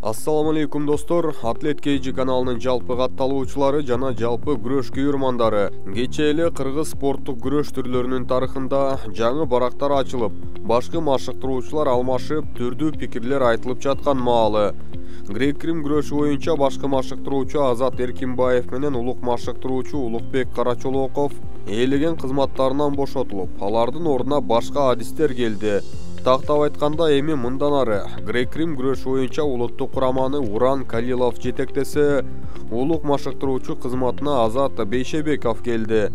Ассаламу алейкум достор, Атлет Кейджи каналынын жалпы катталуучулары жана жалпы күрөш күйөрмандары. Кечээ эле кыргыз спорттук күрөш түрлөрүнүн тарыхында жаңы барактар ачылып, башкы машыктыруучулар алмашып, түрдүү пикирлер айтылып жаткан маалы. Грек-рим күрөшү боюнча башкы машыктыруучу Азат Эркинбаев менен улук машыктыруучу Улукбек Карачолоков ээлеген кызматтарынан бошотулуп, алардын ордуна башка адистер келди. Тактап айтканда эми мындан ары грек-рим күрөшү боюнча улуттук кураманы Уран Калилов жетектесе, улук машыктыруучу кызматына Азат Бейшебеков келди.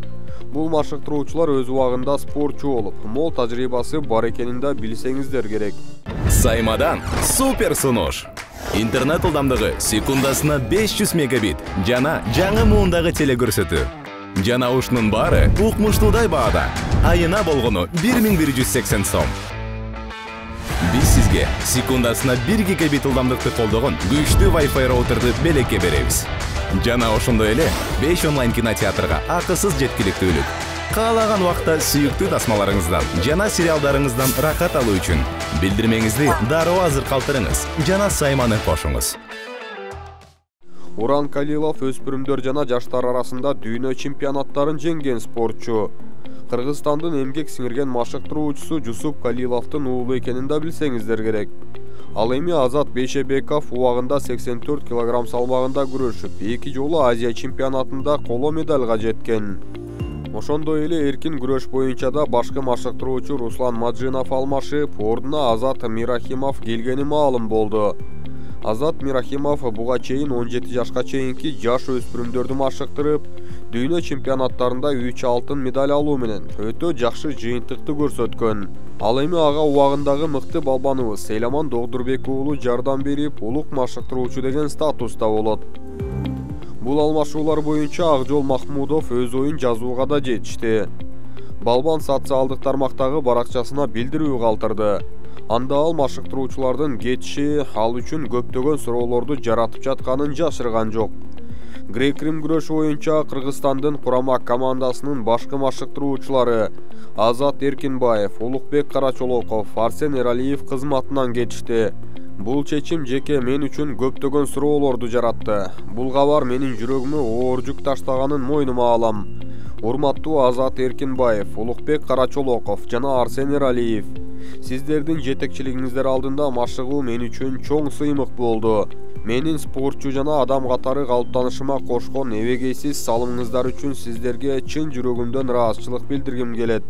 Бул машыктыруучулар өз убагында спортчу болуп, мол тажрыйбасы бар экенин да билсеңиздер керек. Саймадан супер сунуш. Интернет ылдамдыгы секундасына 500 мегабит жана жаңы муундагы телекөрсөтүү. Жана ушунун баары укмуштуудай баада. Айына болгону 1180 сом. Биз сизге секундасына 1 гигабит ылдамдыкты колдогон күчтүү Wi-Fi роутерди белекке беребиз. Жана ошондой эле 5 онлайн кинотеатрга акысыз жеткиликтүүлүк. Каалаган убакта сүйүктүү тасмаларыңыздан жана сериалдарыңыздан рахат алуу үчүн билдирмеңизди дароо азыр калтырыңыз жана сайманы кошуңуз. Уран Калилов өспүрүмдөр жана жаштар арасында дүйнө чемпионаттарын жеңген спортчу. Кыргызстандын эмгек сиңирген машыктыруучусу Жусуп Калиловдун уулу экенин да билсеңиздер керек. Ал эми Азат Бейшебеков убагында 84 кг салмагында күрөшүп, 2 жолу Азия чемпионатында коло медалга жеткен. Ошондой эле эркин күрөш боюнча да башкы машыктыруучу Руслан Маджинов алмашып, ордуна Азат Мирахимов келгени маалым болду. Азат Мирахимов буга чейин 17 жашка чейинки жаш өспүрүмдөрдү машыктырып, дүйнө чемпионаттарында 3 алтын медаль алуу менен өтө жакшы жыйынтыкты көрсөткөн. Ал эми ага убагындагы мыкты балбаныбыз Сейламан Догдурбек уулу жардам берип, улук машыктыруучу деген статуста болот. Бул алмашуулар боюнча Акжол Махмудов өз оюн жазууга да жетишти. Балбан социалдык тармактагы баракчасына билдирүү калтырды. Анда ал машыктыруучулардын кетиши ал үчүн көптөгөн суроолорду жаратып жатканын жашырган жок. Грек-рим күрөшү боюнча Кыргызстандын курама командасынын башкы машыктыруучулары Азат Эркинбаев, Улукбек Карачолоков, Арсен Эралиев кызматынан кетишти. Бул чечим жеке мен үчүн көптөгөн суроолорду жаратты. Бул кабар менин жүрөгүмө оор жүк таштаганын мойнума алам. Урматтуу Азат Эркинбаев, Улукбек Карачолоков жана Арсен Эралиев, сиздердин жетекчилигиңиздер алдында машыгуу мен үчүн чоң сыймык болду. Менин спортчу жана адам катары калыптанышыма кошкон эбегейсиз салымыңыздар үчүн сиздерге чын жүрөгүмдөн ыраазычылык билдиргим келет.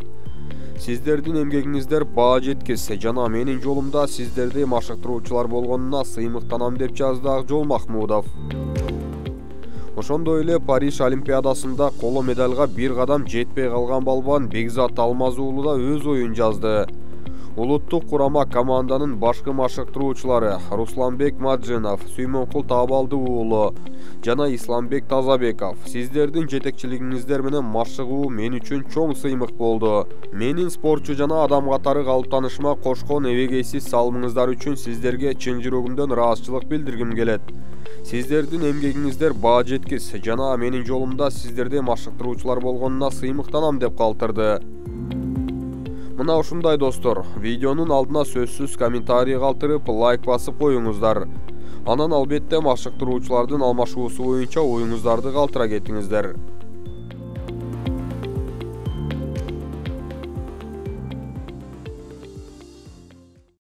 Сиздердин эмгегиңиздер баа жеткис жана менин жолумда сиздерди машыктыруучулар болгонуна сыймыктанам деп жазды Акжол Махмудов. Ошондой эле Париж Олимпиадасында коло медальга бир кадам жетпей калган балбан Бекзат Алмаз уулу да өз оюн жазды. Улуттук курама команданын башкы машыктыруучулары Русланбек Маджинов, Сүймөнкул Табалды уулу жана Исламбек Тазабеков, сиздердин жетекчилигиңиздер менен машыгуу мен үчүн чоң сыймык болду. Менин спортчу жана адам катары калыптанышыма кошкон эбегейсиз салымыңыздар үчүн сиздерге чын жүрөгүмдөн ыраазычылык билдиргим келет. Сиздердин эмгегиңиздер баа жеткис жана менин жолумда сиздерди машыктыруучулар болгонуна сыймыктанам деп калтырды. Мына ушундай достор, видеонун алдына сөзсүз комментарий калтырып, лайк басып коюңуздар. Анан албетте машыктыруучулардын алмашуусу боюнча оюңуздарды калтыра кетиңиздер.